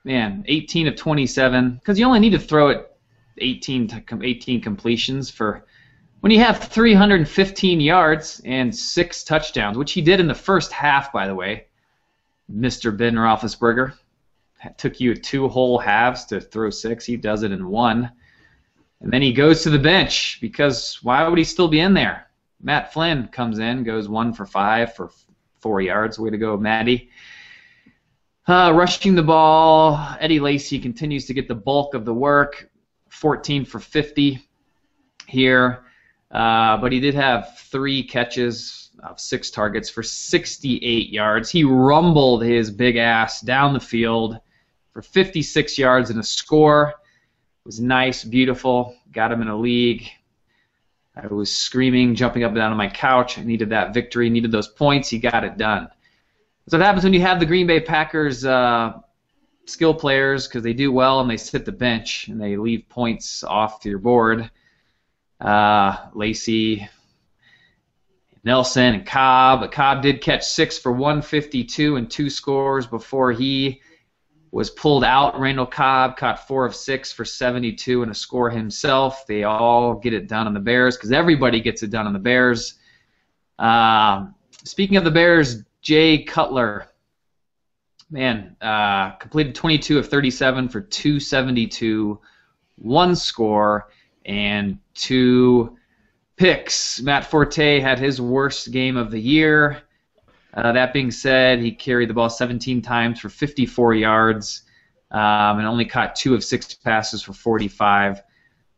man, 18 of 27, because you only need to throw it 18 completions for when you have 315 yards and 6 touchdowns, which he did in the first half, by the way. Mr. Ben Roethlisberger. It took you 2 whole halves to throw 6. He does it in 1. And then he goes to the bench because why would he still be in there? Matt Flynn comes in, goes 1 for 5 for 4 yards. Way to go, Matty. Rushing the ball, Eddie Lacy continues to get the bulk of the work, 14 for 50 here. But he did have 3 catches of 6 targets for 68 yards. He rumbled his big ass down the field for 56 yards and a score. It was nice, beautiful. Got him in a league. I was screaming, jumping up and down on my couch. I needed that victory, needed those points. He got it done. So what happens when you have the Green Bay Packers skill players, because they do well and they sit the bench and they leave points off your board. Lacy, Nelson, and Cobb. But Cobb did catch 6 for 152 and 2 scores before he was pulled out. Randall Cobb caught 4 of 6 for 72 and a score himself. They all get it done on the Bears because everybody gets it done on the Bears. Speaking of the Bears, Jay Cutler, man, completed 22 of 37 for 272, 1 score, and 2 Picks. Matt Forte had his worst game of the year. That being said, he carried the ball 17 times for 54 yards and only caught 2 of 6 passes for 45.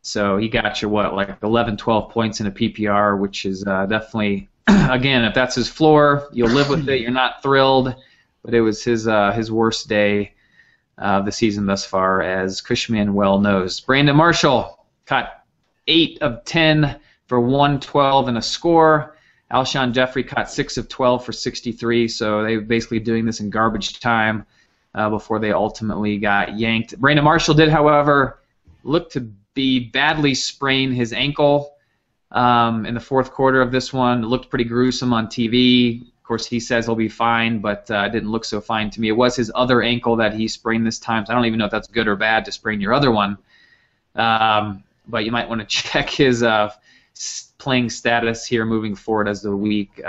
So he got you, like 11, 12 points in a PPR, which is definitely, again, if that's his floor, you'll live with it. You're not thrilled, but it was his worst day of the season thus far, as Cushman well knows. Brandon Marshall caught 8 of 10 for 112 and a score. Alshon Jeffrey caught 6 of 12 for 63, so they were basically doing this in garbage time before they ultimately got yanked. Brandon Marshall did, however, look to be badly sprain his ankle in the fourth quarter of this one. It looked pretty gruesome on TV. Of course, he says he'll be fine, but it didn't look so fine to me. It was his other ankle that he sprained this time, so I don't even know if that's good or bad to sprain your other one. But you might want to check his playing status here moving forward as the week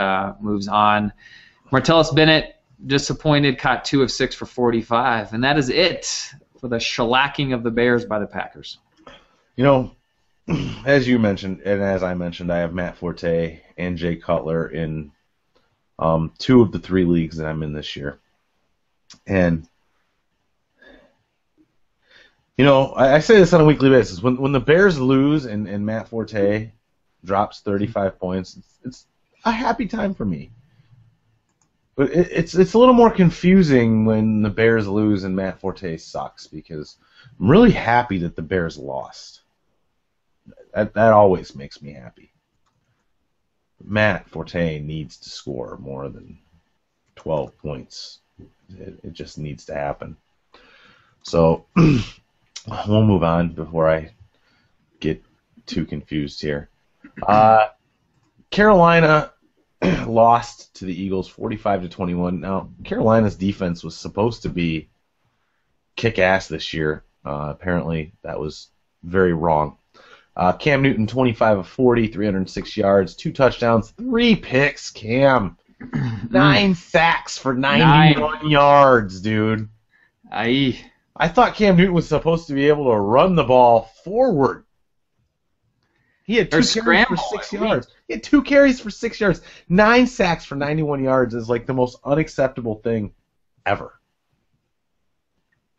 moves on. Martellus Bennett, disappointed, caught 2 of 6 for 45, and that is it for the shellacking of the Bears by the Packers. You know, as you mentioned, and as I mentioned, I have Matt Forte and Jay Cutler in 2 of the 3 leagues that I'm in this year. And, you know, I say this on a weekly basis. When the Bears lose and Matt Forte drops 35 points, it's a happy time for me. But it's a little more confusing when the Bears lose and Matt Forte sucks, because I'm really happy that the Bears lost. That always makes me happy. Matt Forte needs to score more than 12 points. It just needs to happen. So we'll move on before I get too confused here. Carolina lost to the Eagles 45-21. Now, Carolina's defense was supposed to be kick-ass this year. Apparently, that was very wrong. Cam Newton, 25 of 40, 306 yards, 2 touchdowns, 3 picks. Cam, 9 sacks for 91 yards, dude. I thought Cam Newton was supposed to be able to run the ball forward. He had 2 carries for 6 yards. He had 2 carries for 6 yards. 9 sacks for 91 yards is like the most unacceptable thing ever.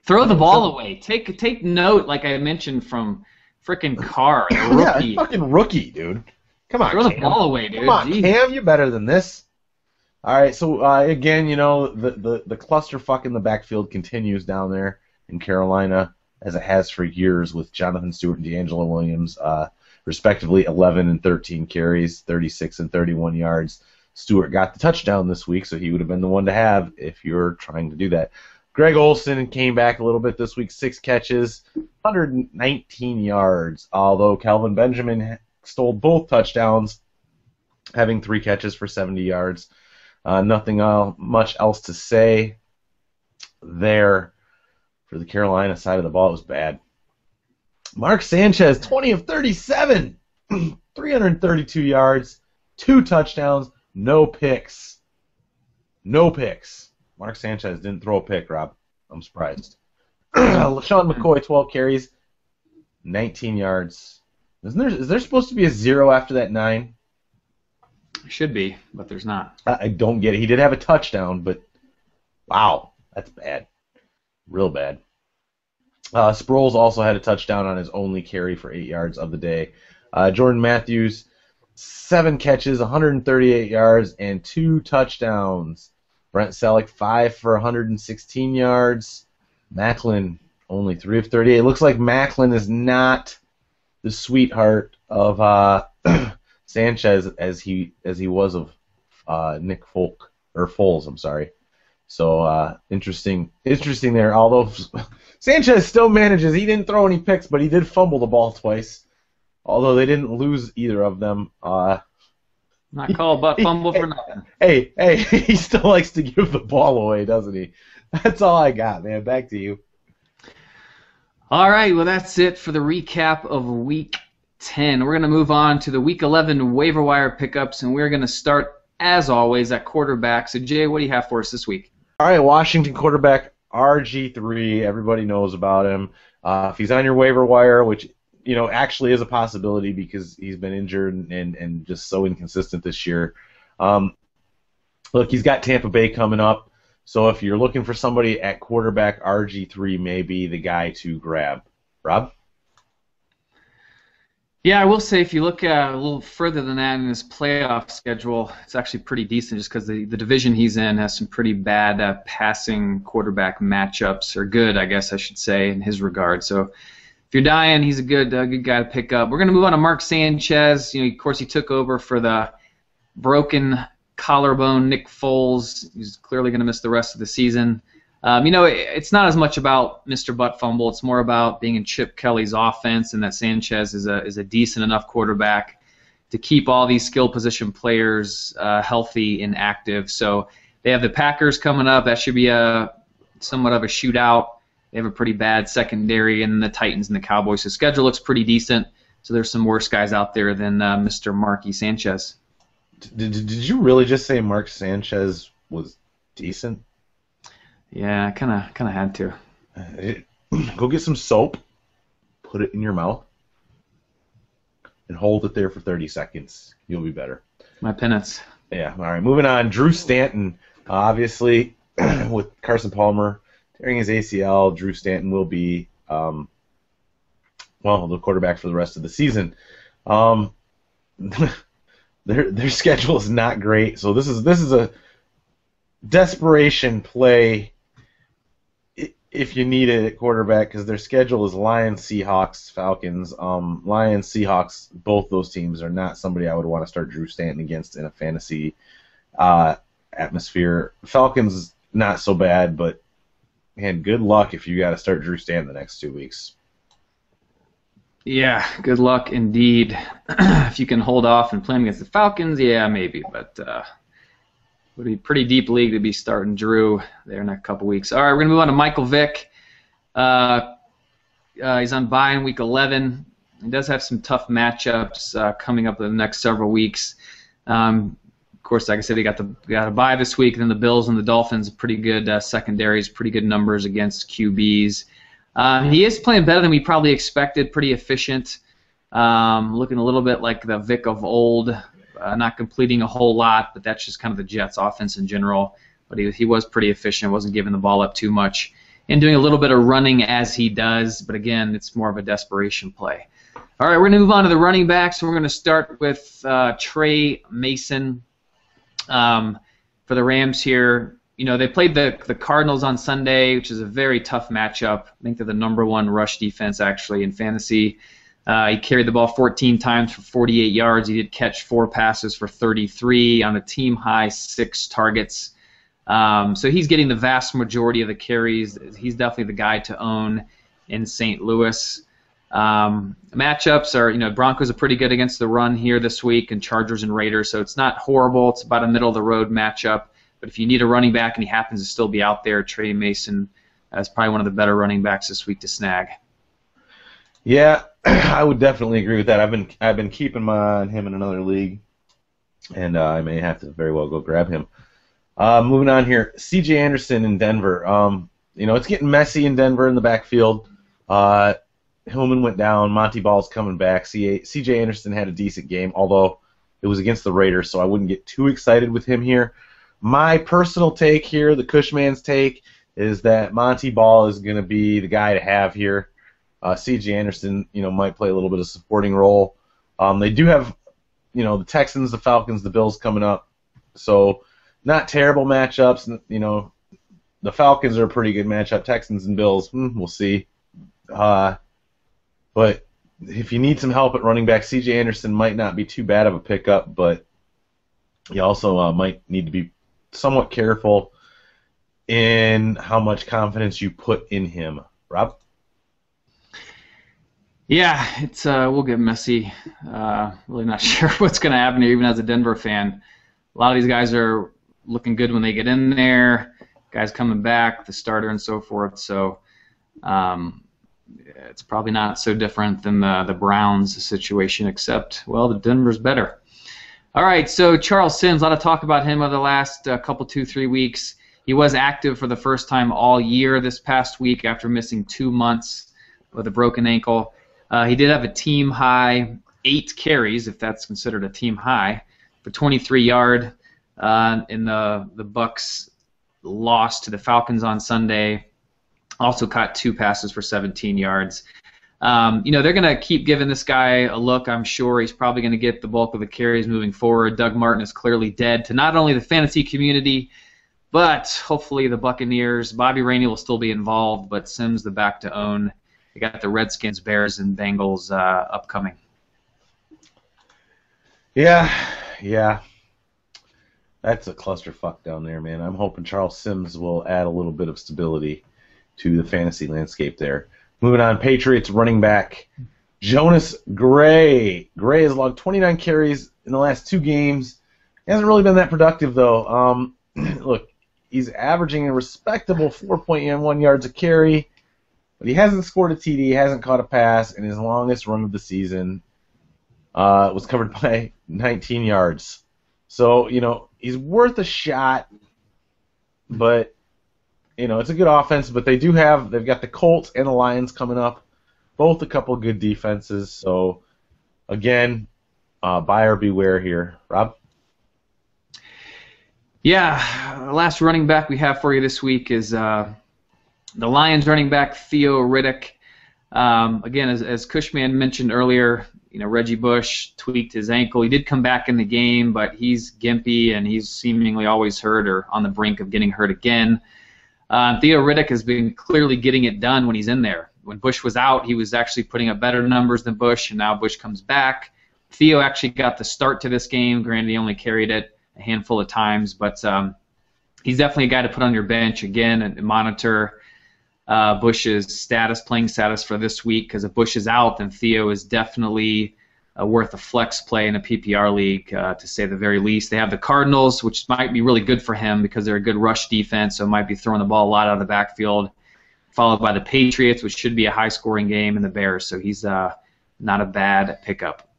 Throw the ball away. Take note, like I mentioned, from frickin' Carr, the rookie. Yeah, fucking rookie, dude. Come on, Throw the ball away, dude. Come on, Jeez. Cam, you're better than this. All right, so again, you know, the clusterfuck in the backfield continues down there in Carolina, as it has for years, with Jonathan Stewart and D'Angelo Williams, respectively 11 and 13 carries, 36 and 31 yards. Stewart got the touchdown this week, so he would have been the one to have if you're trying to do that. Greg Olsen came back a little bit this week, 6 catches, 119 yards, although Kelvin Benjamin stole both touchdowns, having 3 catches for 70 yards. Nothing much else to say there for the Carolina side of the ball. It was bad. Mark Sanchez, 20 of 37, 332 yards, 2 touchdowns, no picks. No picks. Mark Sanchez didn't throw a pick, Rob. I'm surprised. LaShawn McCoy, 12 carries, 19 yards. Is there supposed to be a 0 after that 9? Should be, but there's not. I don't get it. He did have a touchdown, but wow, that's bad. Real bad. Sproles also had a touchdown on his only carry for 8 yards of the day. Jordan Matthews, 7 catches, 138 yards, and 2 touchdowns. Brent Selleck, 5 for 116 yards. Macklin, only 3 of 38. It looks like Macklin is not the sweetheart of Sanchez as he was of Nick Foles. I'm sorry. So interesting there. Although Sanchez still manages, he didn't throw any picks, but he did fumble the ball twice. Although they didn't lose either of them. Not called but fumble for nothing. Hey, he still likes to give the ball away, doesn't he? That's all I got, man. Back to you. All right, well, that's it for the recap of Week 10. We're going to move on to the Week 11 waiver wire pickups, and we're going to start, as always, at quarterback. So, Jay, what do you have for us this week? All right, Washington quarterback RG3. Everybody knows about him. If he's on your waiver wire, which actually is a possibility because he's been injured and just so inconsistent this year. Look, he's got Tampa Bay coming up, so if you're looking for somebody at quarterback, RG3 may be the guy to grab. Rob? Yeah, I will say if you look a little further than that in his playoff schedule, it's actually pretty decent just because the division he's in has some pretty bad passing quarterback matchups, or good, I guess I should say, in his regard. So if you're dying, he's a good guy to pick up. We're going to move on to Mark Sanchez. Of course, he took over for the broken collarbone Nick Foles. He's clearly going to miss the rest of the season. It's not as much about Mr. Butt Fumble. It's more about being in Chip Kelly's offense, and that Sanchez is a decent enough quarterback to keep all these skill position players healthy and active. So they have the Packers coming up. That should be somewhat of a shootout. They have a pretty bad secondary, and the Titans and the Cowboys. The schedule looks pretty decent. So there's some worse guys out there than Mr. Marky Sanchez. Did you really just say Mark Sanchez was decent? Yeah, I kind of had to. Go get some soap, put it in your mouth, and hold it there for 30 seconds. You'll be better. My penance. Yeah, all right. Moving on. Drew Stanton, obviously, with Carson Palmer tearing his ACL, Drew Stanton will be, the quarterback for the rest of the season. Their schedule is not great, so this is a desperation play if you need it at quarterback, because their schedule is Lions, Seahawks, Falcons. Lions, Seahawks, both those teams are not somebody I would want to start Drew Stanton against in a fantasy atmosphere. Falcons, not so bad, but man, good luck if you got to start Drew Stanton the next 2 weeks. Yeah, good luck indeed. If you can hold off and play him against the Falcons, yeah, maybe, but would be a pretty deep league to be starting Drew there in a couple weeks. All right, we're going to move on to Michael Vick. He's on bye in Week 11. He does have some tough matchups coming up in the next several weeks. Of course, like I said, he got a bye this week. Then the Bills and the Dolphins, pretty good secondaries, pretty good numbers against QBs. He is playing better than we probably expected, pretty efficient, looking a little bit like the Vic of old. Not completing a whole lot, but that's just kind of the Jets' offense in general. But he was pretty efficient, wasn't giving the ball up too much, and doing a little bit of running as he does. But again, it's more of a desperation play. All right, we're going to move on to the running backs. We're going to start with Trey Mason for the Rams here. They played the Cardinals on Sunday, which is a very tough matchup. I think they're the #1 rush defense actually in fantasy. He carried the ball 14 times for 48 yards. He did catch 4 passes for 33 on a team-high 6 targets. So he's getting the vast majority of the carries. He's definitely the guy to own in St. Louis. Matchups are, Broncos are pretty good against the run here this week, and Chargers and Raiders, so it's not horrible. It's about a middle-of-the-road matchup. But if you need a running back and he happens to still be out there, Trey Mason is probably one of the better running backs this week to snag. Yeah, I would definitely agree with that. I've been keeping my eye on him in another league, and I may have to very well go grab him. Moving on here, C.J. Anderson in Denver. It's getting messy in Denver in the backfield. Hillman went down. Monty Ball's coming back. C.J. Anderson had a decent game, although it was against the Raiders, so I wouldn't get too excited with him here. My personal take here, the Cushman's take, is that Monty Ball is going to be the guy to have here. C.J. Anderson, might play a little bit of supporting role. They do have, the Texans, the Falcons, the Bills coming up. So not terrible matchups. The Falcons are a pretty good matchup. Texans and Bills, we'll see. But if you need some help at running back, C.J. Anderson might not be too bad of a pickup, but you also might need to be somewhat careful in how much confidence you put in him. Rob? Yeah, it's we'll get messy. Really not sure what's going to happen here, even as a Denver fan. A lot of these guys are looking good when they get in there. Guys coming back, the starter and so forth. So it's probably not so different than the Browns situation, except, well, the Denver's better. All right, so Charles Sims, a lot of talk about him over the last couple, 2-3 weeks. He was active for the first time all year this past week after missing 2 months with a broken ankle. He did have a team high 8 carries, if that's considered a team high, for 23 yard in the Bucks loss to the Falcons on Sunday. Also caught 2 passes for 17 yards. They're going to keep giving this guy a look, I'm sure. He's probably going to get the bulk of the carries moving forward. Doug Martin is clearly dead to not only the fantasy community, but hopefully the Buccaneers. Bobby Rainey will still be involved, but Sims the back to own. They got the Redskins, Bears, and Bengals upcoming. Yeah. That's a clusterfuck down there, man. I'm hoping Charles Sims will add a little bit of stability to the fantasy landscape there. Moving on, Patriots running back Jonas Gray. Gray has logged 29 carries in the last 2 games. He hasn't really been that productive, though. Look, he's averaging a respectable 4.1 yards a carry, but he hasn't scored a TD, hasn't caught a pass, and his longest run of the season was covered by 19 yards. So, he's worth a shot, but it's a good offense, but they've got the Colts and the Lions coming up, both a couple good defenses. So, again, buyer beware here. Rob? Yeah, last running back we have for you this week is the Lions running back Theo Riddick. Again, as Cushman mentioned earlier, Reggie Bush tweaked his ankle. He did come back in the game, but he's gimpy and he's seemingly always hurt or on the brink of getting hurt again. Theo Riddick has been clearly getting it done when he's in there. When Bush was out, he was actually putting up better numbers than Bush, and now Bush comes back. Theo actually got the start to this game. Granted, he only carried it a handful of times, but he's definitely a guy to put on your bench again and monitor Bush's playing status for this week, because if Bush is out, then Theo is definitely worth a flex play in a PPR league, to say the very least. They have the Cardinals, which might be really good for him because they're a good rush defense, so might be throwing the ball a lot out of the backfield, followed by the Patriots, which should be a high-scoring game, and the Bears, so he's not a bad pickup.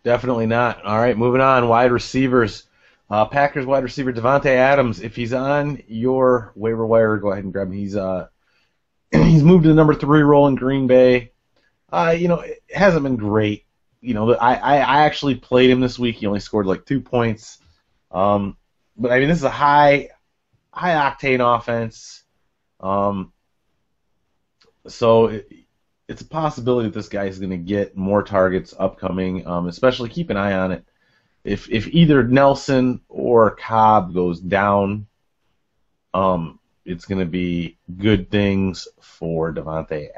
Definitely not. All right, moving on. Wide receivers. Packers wide receiver Davante Adams. If he's on your waiver wire, go ahead and grab him. He's moved to the number 3 role in Green Bay. It hasn't been great. I actually played him this week. He only scored like 2 points. But this is a high octane offense. So it's a possibility that this guy is going to get more targets upcoming. Especially keep an eye on it. If either Nelson or Cobb goes down, it's going to be good things for Devonta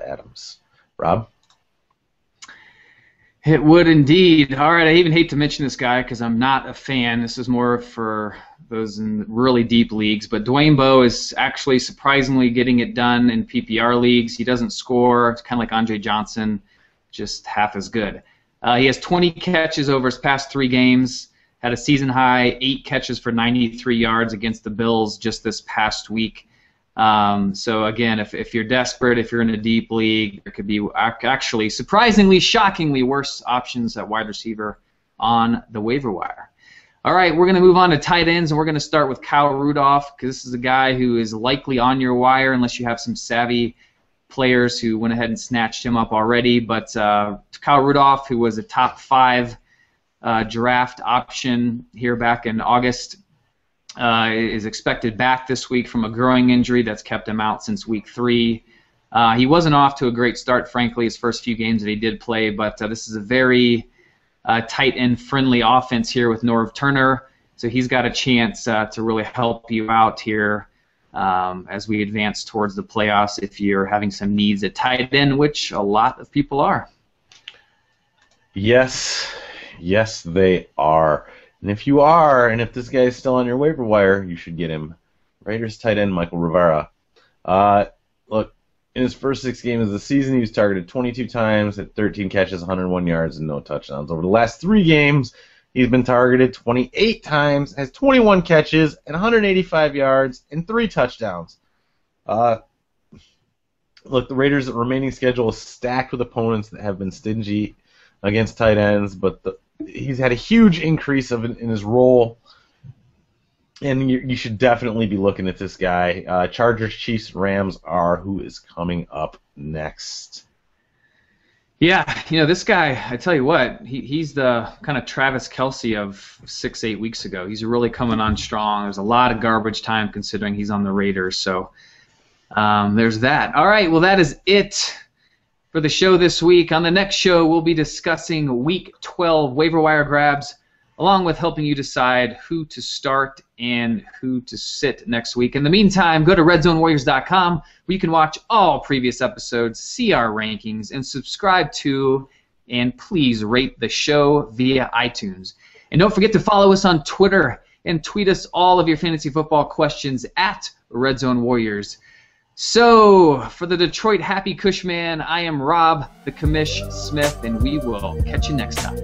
Adams. Rob? It would indeed. All right, I even hate to mention this guy because I'm not a fan. This is more for those in really deep leagues. But Dwayne Bowe is actually surprisingly getting it done in PPR leagues. He doesn't score. It's kind of like Andre Johnson, just half as good. He has 20 catches over his past 3 games. Had a season high 8 catches for 93 yards against the Bills just this past week. So again, if you're desperate, if you're in a deep league, there could be actually surprisingly, shockingly worse options at wide receiver on the waiver wire. All right, we're going to move on to tight ends, and we're going to start with Kyle Rudolph, because this is a guy who is likely on your wire unless you have some savvy players who went ahead and snatched him up already. But Kyle Rudolph, who was a top 5 draft option here back in August, is expected back this week from a growing injury that's kept him out since week 3. He wasn't off to a great start, frankly, his first few games that he did play, but this is a very tight end friendly offense here with Norv Turner, so he's got a chance to really help you out here as we advance towards the playoffs if you're having some needs at tight end, which a lot of people are. Yes, they are. And if you are, and if this guy is still on your waiver wire, you should get him. Raiders tight end Michael Rivera. Look, in his first 6 games of the season, he was targeted 22 times, at 13 catches, 101 yards, and no touchdowns. Over the last 3 games, he's been targeted 28 times, has 21 catches, and 185 yards, and 3 touchdowns. Look, the Raiders' remaining schedule is stacked with opponents that have been stingy against tight ends, but he's had a huge increase in his role, and you should definitely be looking at this guy. Chargers, Chiefs, Rams are who is coming up next. Yeah, this guy, I tell you what, he's the kind of Travis Kelce of 6, 8 weeks ago. He's really coming on strong. There's a lot of garbage time considering he's on the Raiders, so there's that. All right, well, that is it for the show this week. On the next show, we'll be discussing Week 12 waiver wire grabs, along with helping you decide who to start and who to sit next week. In the meantime, go to redzonewarriors.com where you can watch all previous episodes, see our rankings, and subscribe to and please rate the show via iTunes. And don't forget to follow us on Twitter and tweet us all of your fantasy football questions at Red Zone Warriors. So, for the Detroit Happy Cushman, I am Rob the Commish Smith, and we will catch you next time.